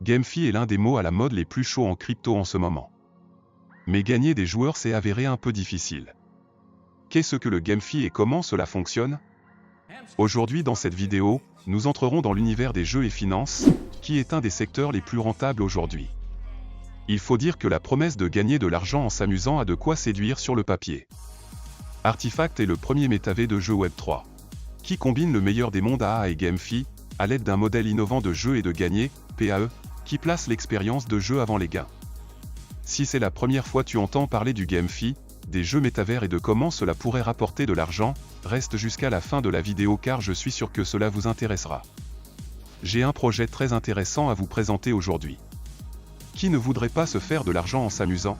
GameFi est l'un des mots à la mode les plus chauds en crypto en ce moment. Mais gagner des joueurs s'est avéré un peu difficile. Qu'est-ce que le GameFi et comment cela fonctionne? Aujourd'hui dans cette vidéo, nous entrerons dans l'univers des jeux et finances, qui est un des secteurs les plus rentables aujourd'hui. Il faut dire que la promesse de gagner de l'argent en s'amusant a de quoi séduire sur le papier. Artifact est le premier métavers de jeu Web3, qui combine le meilleur des mondes AA et GameFi, à l'aide d'un modèle innovant de jeu et de gagner, PAE, qui place l'expérience de jeu avant les gains. Si c'est la première fois que tu entends parler du GameFi, des jeux métavers et de comment cela pourrait rapporter de l'argent, reste jusqu'à la fin de la vidéo car je suis sûr que cela vous intéressera. J'ai un projet très intéressant à vous présenter aujourd'hui. Qui ne voudrait pas se faire de l'argent en s'amusant?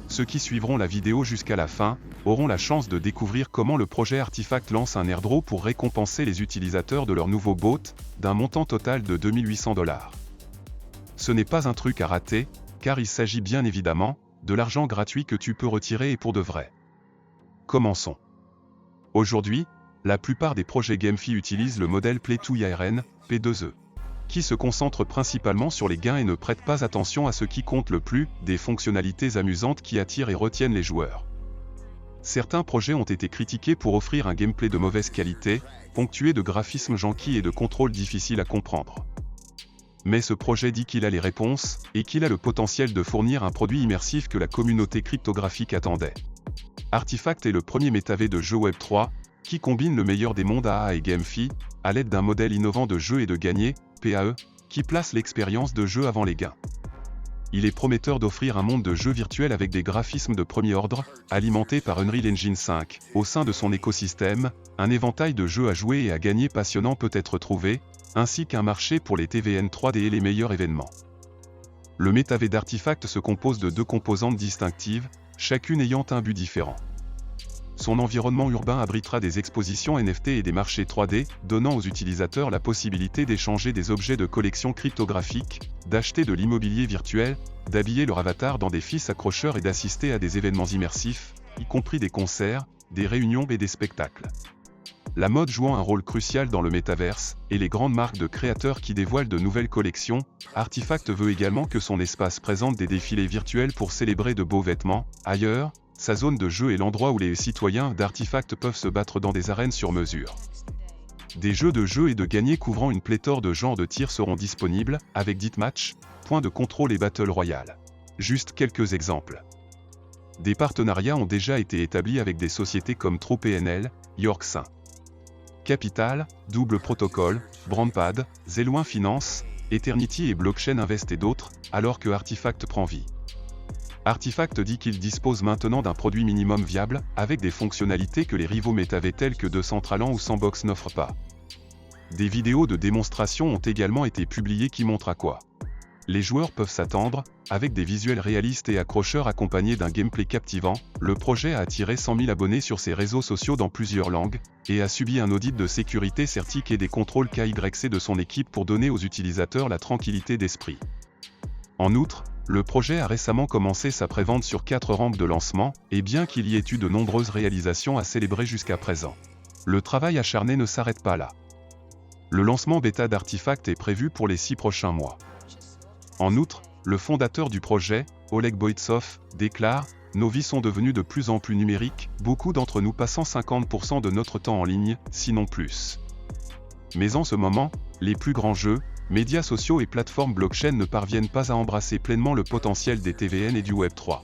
Ceux qui suivront la vidéo jusqu'à la fin auront la chance de découvrir comment le projet Artifact lance un airdrop pour récompenser les utilisateurs de leur nouveau bot, d'un montant total de 2800 $. Ce n'est pas un truc à rater, car il s'agit bien évidemment de l'argent gratuit que tu peux retirer et pour de vrai. Commençons. Aujourd'hui, la plupart des projets GameFi utilisent le modèle Play to Earn, P2E, qui se concentre principalement sur les gains et ne prête pas attention à ce qui compte le plus, des fonctionnalités amusantes qui attirent et retiennent les joueurs. Certains projets ont été critiqués pour offrir un gameplay de mauvaise qualité, ponctué de graphismes janky et de contrôles difficiles à comprendre. Mais ce projet dit qu'il a les réponses, et qu'il a le potentiel de fournir un produit immersif que la communauté cryptographique attendait. Artifact est le premier métavers de jeu Web3, qui combine le meilleur des mondes AA et GameFi, à l'aide d'un modèle innovant de jeu et de gagner, PAE, qui place l'expérience de jeu avant les gains. Il est prometteur d'offrir un monde de jeux virtuels avec des graphismes de premier ordre, alimentés par Unreal Engine 5. Au sein de son écosystème, un éventail de jeux à jouer et à gagner passionnants peut être trouvé, ainsi qu'un marché pour les TVN 3D et les meilleurs événements. Le métavers d'Artifact se compose de deux composantes distinctives, chacune ayant un but différent. Son environnement urbain abritera des expositions NFT et des marchés 3D, donnant aux utilisateurs la possibilité d'échanger des objets de collection cryptographique, d'acheter de l'immobilier virtuel, d'habiller leur avatar dans des fils accrocheurs et d'assister à des événements immersifs, y compris des concerts, des réunions et des spectacles. La mode jouant un rôle crucial dans le métaverse, et les grandes marques de créateurs qui dévoilent de nouvelles collections, Artifact veut également que son espace présente des défilés virtuels pour célébrer de beaux vêtements. Ailleurs, sa zone de jeu est l'endroit où les citoyens d'Artifact peuvent se battre dans des arènes sur mesure. Des jeux de jeu et de gagner couvrant une pléthore de genres de tir seront disponibles, avec Deathmatch, Point de contrôle et Battle Royale. Juste quelques exemples. Des partenariats ont déjà été établis avec des sociétés comme TruePNL, Yorksaint Capital, Double Protocol, Brandpad, Zeloin Finance, Eternity et Blockchain Invest et d'autres, alors que Artifact prend vie. Artifact dit qu'il dispose maintenant d'un produit minimum viable, avec des fonctionnalités que les rivaux métavers tels que Decentraland ou Sandbox n'offrent pas. Des vidéos de démonstration ont également été publiées qui montrent à quoi les joueurs peuvent s'attendre, avec des visuels réalistes et accrocheurs accompagnés d'un gameplay captivant. Le projet a attiré 100 000 abonnés sur ses réseaux sociaux dans plusieurs langues, et a subi un audit de sécurité certique et des contrôles KYC de son équipe pour donner aux utilisateurs la tranquillité d'esprit. En outre, le projet a récemment commencé sa prévente sur 4 rampes de lancement, et bien qu'il y ait eu de nombreuses réalisations à célébrer jusqu'à présent, le travail acharné ne s'arrête pas là. Le lancement bêta d'Artifact est prévu pour les 6 prochains mois. En outre, le fondateur du projet, Oleg Boïtsov, déclare « Nos vies sont devenues de plus en plus numériques, beaucoup d'entre nous passant 50% de notre temps en ligne, sinon plus. Mais en ce moment, les plus grands jeux, médias sociaux et plateformes blockchain ne parviennent pas à embrasser pleinement le potentiel des TVN et du Web3.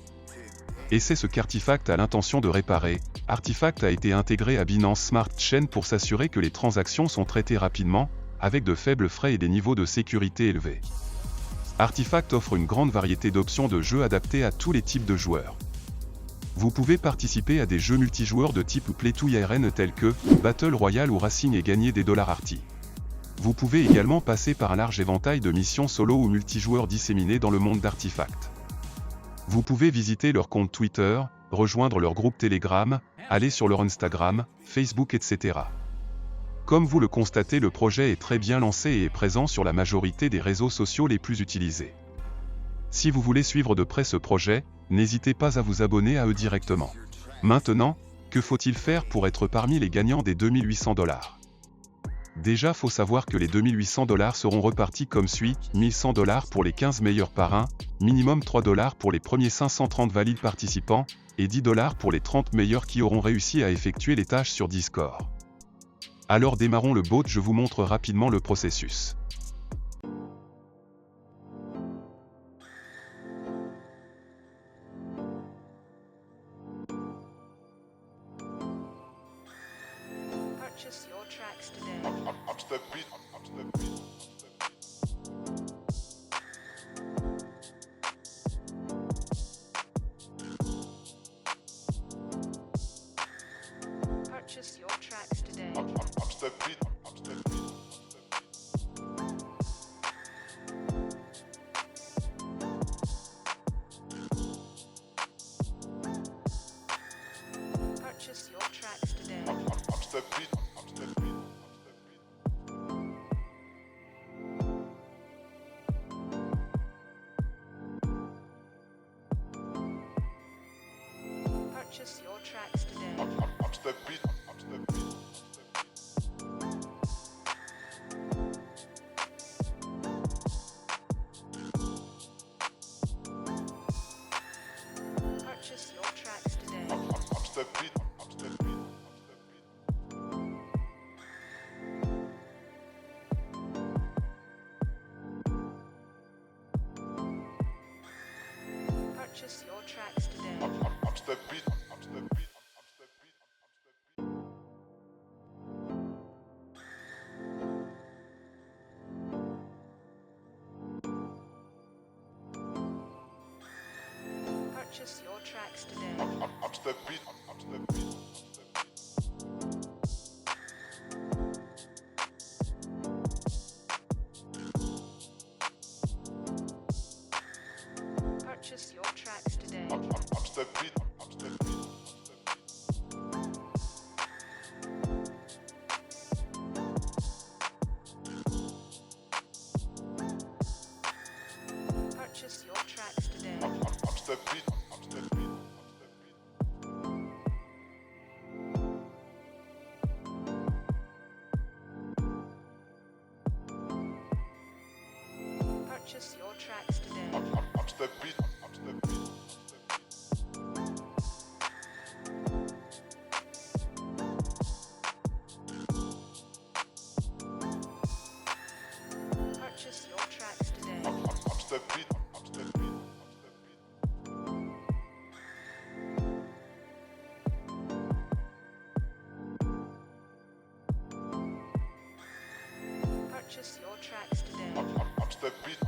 Et c'est ce qu'Artifact a l'intention de réparer. Artifact a été intégré à Binance Smart Chain pour s'assurer que les transactions sont traitées rapidement, avec de faibles frais et des niveaux de sécurité élevés. Artifact offre une grande variété d'options de jeux adaptés à tous les types de joueurs. Vous pouvez participer à des jeux multijoueurs de type Play to Earn tels que Battle Royale ou Racing et gagner des dollars arty. Vous pouvez également passer par un large éventail de missions solo ou multijoueurs disséminées dans le monde d'Artifact. Vous pouvez visiter leur compte Twitter, rejoindre leur groupe Telegram, aller sur leur Instagram, Facebook, etc. Comme vous le constatez, le projet est très bien lancé et est présent sur la majorité des réseaux sociaux les plus utilisés. Si vous voulez suivre de près ce projet, n'hésitez pas à vous abonner à eux directement. Maintenant, que faut-il faire pour être parmi les gagnants des 2800 $? Déjà faut savoir que les 2800$ seront repartis comme suit, 1100$ pour les 15 meilleurs parrains, minimum 3$ pour les premiers 530 valides participants, et 10$ pour les 30 meilleurs qui auront réussi à effectuer les tâches sur Discord. Alors démarrons le bot, je vous montre rapidement le processus. Purchase your tracks today. I'm step beat. Purchase your tracks today. I'm step beat. Purchase your tracks today. I'm step beat. Purchase your tracks today. I'm step beat. Purchase your tracks today. I'm step beat. Purchase your tracks today. I'm step beat. Purchase your tracks today. I'm step beat. Purchase your tracks today. I'm step beat. Purchase your tracks today. I'm step beat. Purchase your tracks today. I'm step beat. Purchase your tracks today. I'm step beat. Purchase your tracks today. I'm step beat.